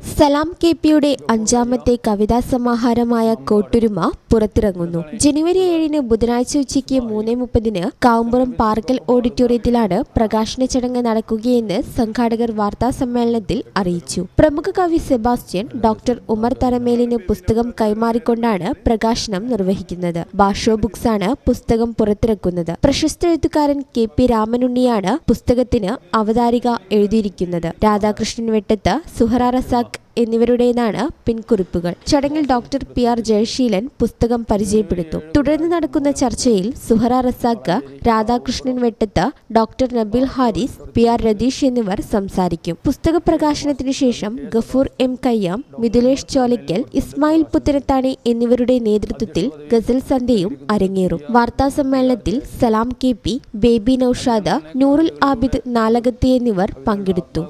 സലാം കെ.പിയുടെ അഞ്ചാമത്തെ കവിതാ സമാഹാരമായ കോട്ടുരുമ പുറത്തിറങ്ങുന്നു. ജനുവരി 7 ബുധനാഴ്ച ഉച്ചയ്ക്ക് 3:30 കാവുംപുറം പാർക്കൽ ഓഡിറ്റോറിയത്തിലാണ് പ്രകാശന ചടങ്ങ് നടക്കുകയെന്ന് സംഘാടകർ വാർത്താ സമ്മേളനത്തിൽ അറിയിച്ചു. പ്രമുഖ കവി സെബാസ്റ്റ്യൻ ഡോക്ടർ ഉമർ തറമേലിന് പുസ്തകം കൈമാറിക്കൊണ്ടാണ് പ്രകാശനം നിർവഹിക്കുന്നത്. ഭാഷോ ബുക്സ് ആണ് പുസ്തകം പുറത്തിറക്കുന്നത്. പ്രശസ്ത എഴുത്തുകാരൻ കെ.പി. രാമനുണ്ണിയാണ് പുസ്തകത്തിന് അവതാരിക എഴുതിയിരിക്കുന്നത്. രാധാകൃഷ്ണൻ വെട്ടത്ത്, സുഹറ റസാഖ് എന്നിവരുടേതാണ് പിൻകുറിപ്പുകൾ. ചടങ്ങിൽ ഡോക്ടർ പി.ആർ. ജയശീലൻ പുസ്തകം പരിചയപ്പെടുത്തും. തുടർന്ന് നടക്കുന്ന ചർച്ചയിൽ സുഹറ റസാഖ്, രാധാകൃഷ്ണൻ വെട്ടത്ത്, ഡോക്ടർ നബീൽ ഹാരിസ്, പി.ആർ. രതീഷ് എന്നിവർ സംസാരിക്കും. പുസ്തക പ്രകാശനത്തിനു ശേഷം ഗഫൂർ എം. കയ്യാം, മിഥുലേഷ് ചോലയ്ക്കൽ, ഇസ്മായിൽ പുത്തനത്താണി എന്നിവരുടെ നേതൃത്വത്തിൽ ഗസൽ സന്ധ്യയും അരങ്ങേറും. വാർത്താ സമ്മേളനത്തിൽ സലാം കെ.പി, ബേബി നൌഷാദ്, നൂറുൽ ആബിദ് നാലകത്തി എന്നിവർ പങ്കെടുത്തു.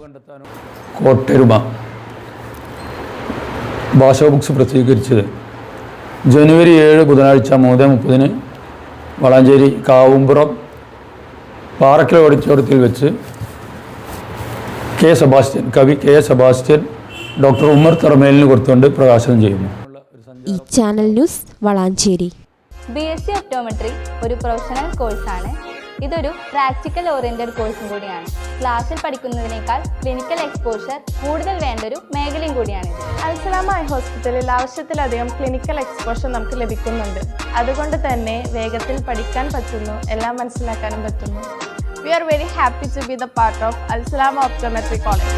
ഭാഷ ബുക്സ് പ്രസിദ്ധീകരിച്ചത് ജനുവരി 7 ബുധനാഴ്ച 3:30 വളാഞ്ചേരി കാവുംപുറം പാറക്കൽ ഓഡിറ്റോറിയത്തിൽ വെച്ച് കവി കെ സെബാസ്റ്റ്യൻ ഡോക്ടർ ഉമർ തറമേലിന് കൊടുത്തുകൊണ്ട് പ്രകാശനം ചെയ്യുന്നു. ഈ channel news Valanchery. BSc optometry ഒരു പ്രൊഫഷണൽ കോഴ്സാണ്. ഇതൊരു പ്രാക്ടിക്കൽ ഓറിയന്റഡ് കോഴ്സും കൂടിയാണ്. ക്ലാസ്സിൽ പഠിക്കുന്നതിനേക്കാൾ ക്ലിനിക്കൽ എക്സ്പോഷർ കൂടുതൽ വേണ്ടൊരു മേഖലയും കൂടിയാണ്. അൽസലാമ ഐ ഹോസ്പിറ്റലിൽ ആവശ്യത്തിലധികം ക്ലിനിക്കൽ എക്സ്പോഷർ നമുക്ക് ലഭിക്കുന്നുണ്ട്. അതുകൊണ്ട് തന്നെ വേഗത്തിൽ പഠിക്കാൻ പറ്റുന്നു, എല്ലാം മനസ്സിലാക്കാനും പറ്റുന്നു. We are very happy to be the part of Al Salama Optometry College.